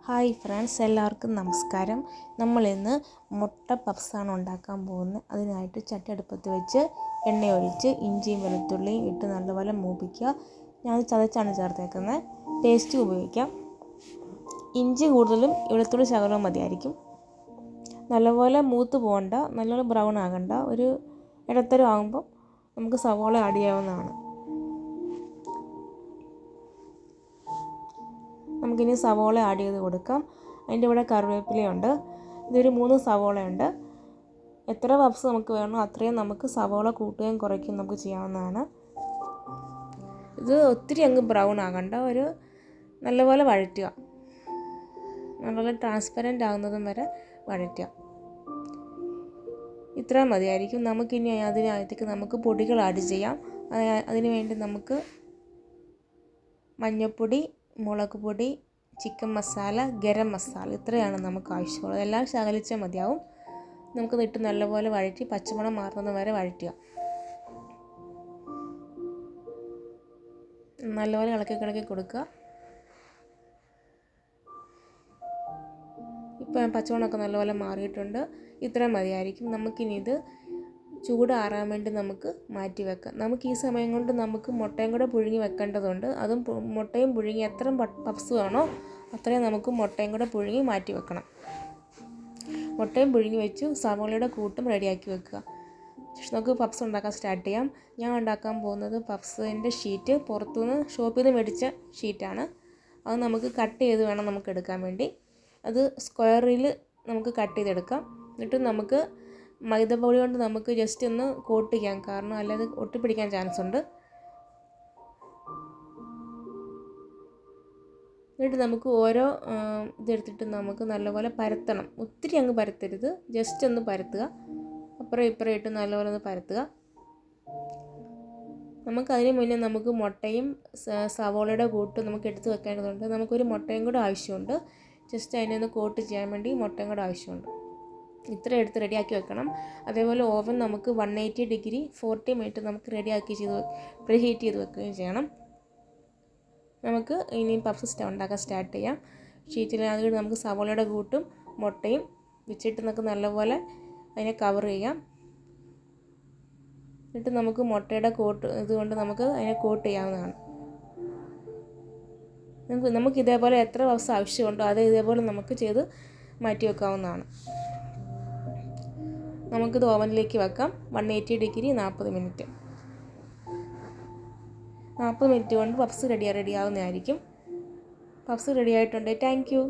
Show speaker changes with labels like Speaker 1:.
Speaker 1: Hi friends, എല്ലാവർക്കും നമസ്കാരം. നമ്മളിന്ന് മുട്ട പപ്സാണ് ഉണ്ടാക്കാൻ പോകുന്നത്. അതിനായിട്ട് ചട്ടി അടുപ്പത്ത് വെച്ച് എണ്ണ ഒഴിച്ച് ഇഞ്ചിയും വെളുത്തുള്ളിയും ഇട്ട് നല്ലപോലെ മൂപ്പിക്കുക. ഞാൻ ചതച്ചാണ് ചേർത്തേക്കുന്നത്. ടേസ്റ്റ് ഉപയോഗിക്കാം. ഇഞ്ചി കൂടുതലും വെളുത്തുള്ളി ശകലവും മതിയായിരിക്കും. നല്ലപോലെ മൂത്ത് പോകണ്ട, നല്ലപോലെ ബ്രൗൺ ആകണ്ട, ഒരു ഇടത്തരം ആകുമ്പോൾ നമുക്ക് സവോള ആഡ് ചെയ്യാവുന്നതാണ്. നമുക്കിനി സവോള ആഡ് ചെയ്ത് കൊടുക്കാം. അതിൻ്റെ കൂടെ കറിവേപ്പിലയുണ്ട്. ഇതൊരു 3 സവോളയുണ്ട്. എത്ര പപ്സ് നമുക്ക് വേണോ അത്രയും നമുക്ക് സവോള കൂട്ടുകയും കുറയ്ക്കുകയും നമുക്ക് ചെയ്യാവുന്നതാണ്. ഇത് ഒത്തിരി അങ്ങ് ബ്രൗൺ ആകണ്ട, ഒരു നല്ലപോലെ വഴറ്റുക. നല്ലപോലെ ട്രാൻസ്പെറൻ്റ് ആകുന്നതും വരെ വഴറ്റുക. ഇത്ര മതിയായിരിക്കും. നമുക്കിനി അതിനകത്തേക്ക് നമുക്ക് പൊടികൾ ആഡ് ചെയ്യാം. അതിന് വേണ്ടി നമുക്ക് മഞ്ഞൾപ്പൊടി, മുളക് പൊടി, ചിക്കൻ മസാല, ഗരം മസാല, ഇത്രയാണ് നമുക്ക് ആവശ്യമുള്ളത്. എല്ലാം ശകലിച്ചാൽ മതിയാവും. നമുക്കത് ഇട്ട് നല്ലപോലെ വഴറ്റി പച്ചമണം മാറുന്നത് വരെ വഴറ്റുക. നല്ലപോലെ ഇളക്കി കൊടുക്കുക. ഇപ്പം പച്ചമണമൊക്കെ നല്ലപോലെ മാറിയിട്ടുണ്ട്. ഇത്രയും മതിയായിരിക്കും. നമുക്കിനി ഇത് ചൂടാറാൻ വേണ്ടി നമുക്ക് മാറ്റി വെക്കാം. നമുക്ക് ഈ സമയം കൊണ്ട് നമുക്ക് മുട്ടയും കൂടെ പുഴുങ്ങി വെക്കേണ്ടതുണ്ട്. അതും മുട്ടയും പുഴുങ്ങി എത്ര പപ്സ് വേണോ അത്രയും നമുക്ക് മുട്ടയും കൂടെ പുഴുങ്ങി മാറ്റി വെക്കണം. മുട്ടയും പുഴുങ്ങി വെച്ച് സവോളയുടെ കൂട്ടും റെഡിയാക്കി വെക്കുക. നമുക്ക് പപ്സ് ഉണ്ടാക്കാൻ സ്റ്റാർട്ട് ചെയ്യാം. ഞാൻ ഉണ്ടാക്കാൻ പോകുന്നത് പപ്സിൻ്റെ ഷീറ്റ് പുറത്തുനിന്ന് ഷോപ്പിൽ നിന്ന് മേടിച്ച ഷീറ്റാണ്. അത് നമുക്ക് കട്ട് ചെയ്ത് വേണം നമുക്ക് എടുക്കാൻ വേണ്ടി. അത് സ്ക്വയറിൽ നമുക്ക് കട്ട് ചെയ്തെടുക്കാം. എന്നിട്ട് നമുക്ക് മൈദപ്പൊടി കൊണ്ട് നമുക്ക് ജസ്റ്റ് ഒന്ന് കോട്ട് ചെയ്യാം, കാരണം അല്ലാതെ ഒട്ടിപ്പിടിക്കാൻ ചാൻസ് ഉണ്ട്. എന്നിട്ട് നമുക്ക് ഓരോ ഇതെടുത്തിട്ട് നമുക്ക് നല്ലപോലെ പരത്തണം. ഒത്തിരി അങ്ങ് പരത്തരുത്, ജസ്റ്റ് ഒന്ന് പരത്തുക. അപ്പുറം ഇപ്പുറം ഇട്ട് നല്ലപോലെ ഒന്ന് പരത്തുക. നമുക്കതിന് മുന്നേ നമുക്ക് മുട്ടയും സവോളയുടെ കൂട്ട് നമുക്ക് എടുത്ത് വെക്കേണ്ടതുണ്ട്. നമുക്കൊരു മുട്ടയും കൂടെ ആവശ്യമുണ്ട്. ജസ്റ്റ് അതിനെ ഒന്ന് കോട്ട് ചെയ്യാൻ വേണ്ടി മുട്ടയും കൂടെ ആവശ്യമുണ്ട്. ഇത്ര എടുത്ത് റെഡിയാക്കി വെക്കണം. അതേപോലെ ഓവൻ നമുക്ക് 180 ഡിഗ്രി 40 മിനിറ്റ് നമുക്ക് പ്രീഹീറ്റ് ചെയ്ത് വെക്കുകയും ചെയ്യണം. നമുക്ക് ഇനി പപ്സ് ഉണ്ടാക്കാൻ സ്റ്റാർട്ട് ചെയ്യാം. ഷീറ്റിൽ നമുക്ക് സവോളയുടെ കൂട്ടും മുട്ടയും വെച്ചിട്ട് നമുക്ക് നല്ലപോലെ അതിനെ കവർ ചെയ്യാം. എന്നിട്ട് നമുക്ക് മുട്ടയുടെ കോട്ട് ഇതുകൊണ്ട് നമുക്ക് അതിനെ കോട്ട് ചെയ്യാവുന്നതാണ്. നമുക്ക് ഇതേപോലെ എത്ര പപ്സ് ആവശ്യമുണ്ടോ അത് ഇതേപോലെ നമുക്ക് ചെയ്ത് മാറ്റി വെക്കാവുന്നതാണ്. നമുക്കിത് ഓവനിലേക്ക് വെക്കാം. 180 ഡിഗ്രി 40 മിനിറ്റ്. 40 മിനിറ്റ് കൊണ്ട് പപ്സ് റെഡിയാവുന്നതായിരിക്കും. പപ്സ് റെഡി ആയിട്ടുണ്ട്. Thank you.